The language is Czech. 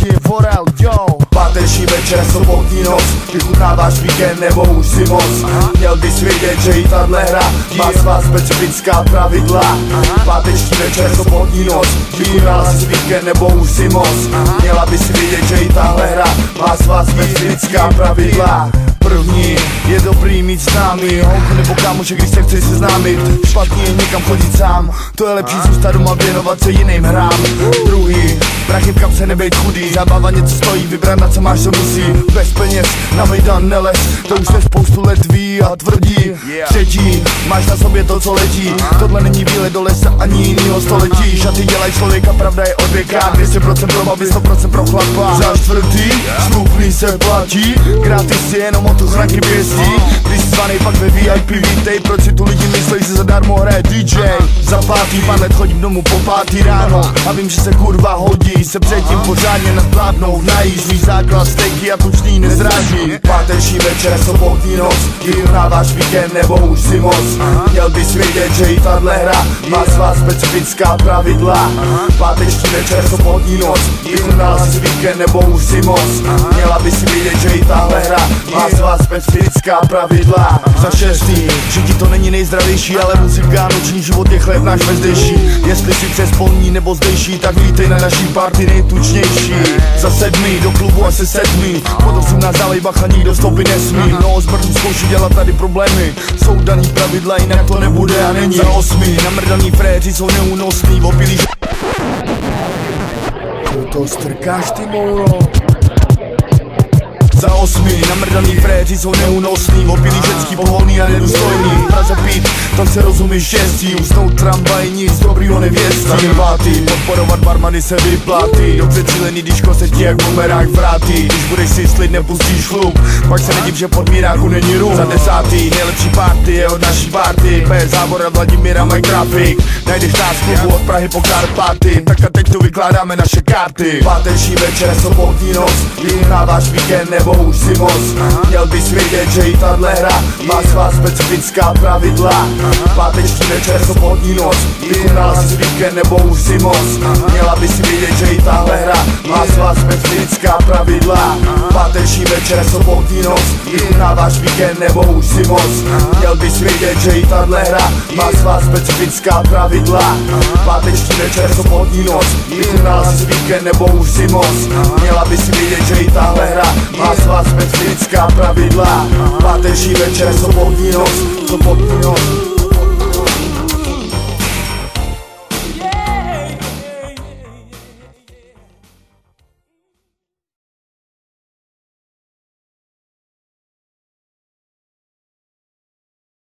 je forel, yo. Páteční večer, sobotní noc, vychutnáváš víkend nebo už si moc. Měl bys vědět, že i tahle hra má svá specifická pravidla. Páteční večer, sobotní noc, vychutnala jsi víkend nebo už si moc. Měla bys vědět, že i tahle hra má svá specifická pravidla. První, je dobrý mít známý holku nebo kámoše, když se chceš seznámit. Špatný je někam chodit sám, to je lepší zůstat doma, věnovat se jiným hrám. Druhý, prachy v kapse nebejt chudý, zábava něco stojí, vybrat na co máš co musí. Bez peněz na mejdan neles, to už se spoustu let ví a tvrdí. Třetí, máš na sobě to co letí, tohle není výlet do lesa ani jinýho století. Šaty dělají člověka, pravda je od věka, 200% pro babi, 100% pro chlapa. Za čtvrtý, vstupný se platí, gratis je jenom od ochranky pěstí. Když zvanej pak ve VIP vítej, proč si tu lidi myslej, že zadarmo hraje DJ. Za pátý, pár let chodím domů po pátý ráno a vím, že se kurva hodí se předtím pořádně nadplábnout, najíždí základ, stejky a tučný nezráží. Páteční večer, sobotní noc, vychutnáváš víkend nebo už si moc. Měl bys vědět, že i tahle hra má svá specifická pravidla. Páteční večer, sobotní noc, vychutnala jsi víkend nebo už si moc. Měla bys vědět, že i tahle hra má svá specifická pravidla. Za šestý, že ti to není nejzdravější, ale muzika, noční život je chléb náš vezdejší. Jestli si přes polní nebo zdejší, tak vítej na naší party nejtučnější. Za sedmý, do klubu asi sedmý, pod 18 dálej bacha, nikdo stopy nesmí. Mnoho zmrtvů zkouší dělat tady problémy, jsou daný pravidla, jinak to nebude a není. Za osmý, namrdaný fréři jsou neúnosný, opilí. To strkáš ty moulo. Za osmý, namrdaný fréři jsou neúnosný, opilí ženský, povolný a nedůstojný. Praze pít, tam se rozumí štěstí, usnout tramvaj, nic dobrýho nevěstí. Devátý, podporovat barmany se vyplatí, dobře cílený diško se ti jak bumerák vrátí. Když budeš si slid, nepustíš chlup, pak se nediv, že pod míráku není rum. Za desátý, nejlepší party je od naší party, P. Zábora, Vladimíra, Mike Trafik. Najdeš nás klubu od Prahy po Karpaty, tak a teď tu vykládáme naše karty. Páteční večer, sobotní noc, vychutnáváš víkend nebo už si moc. Měl bys vědět, že i tahle hra má svá specifická pravidla. Páteční večer, sobotní noc, vychutnala jsi víkend nebo už si moc. Měla bys vědět, že i tahle hra má svá specifická pravidla. Páteční večer, sobotní noc, vychutnáváš víkend nebo už si moc. Měl bys vědět, že i tahle hra má svá specifická pravidla. Páteční večer, sobotní noc, vychutnala jsi víkend nebo už si moc. Měla bys vědět, že i tahle hra má svá specifická pravidla. Páteční večer, sobotní noc, sobotní noc.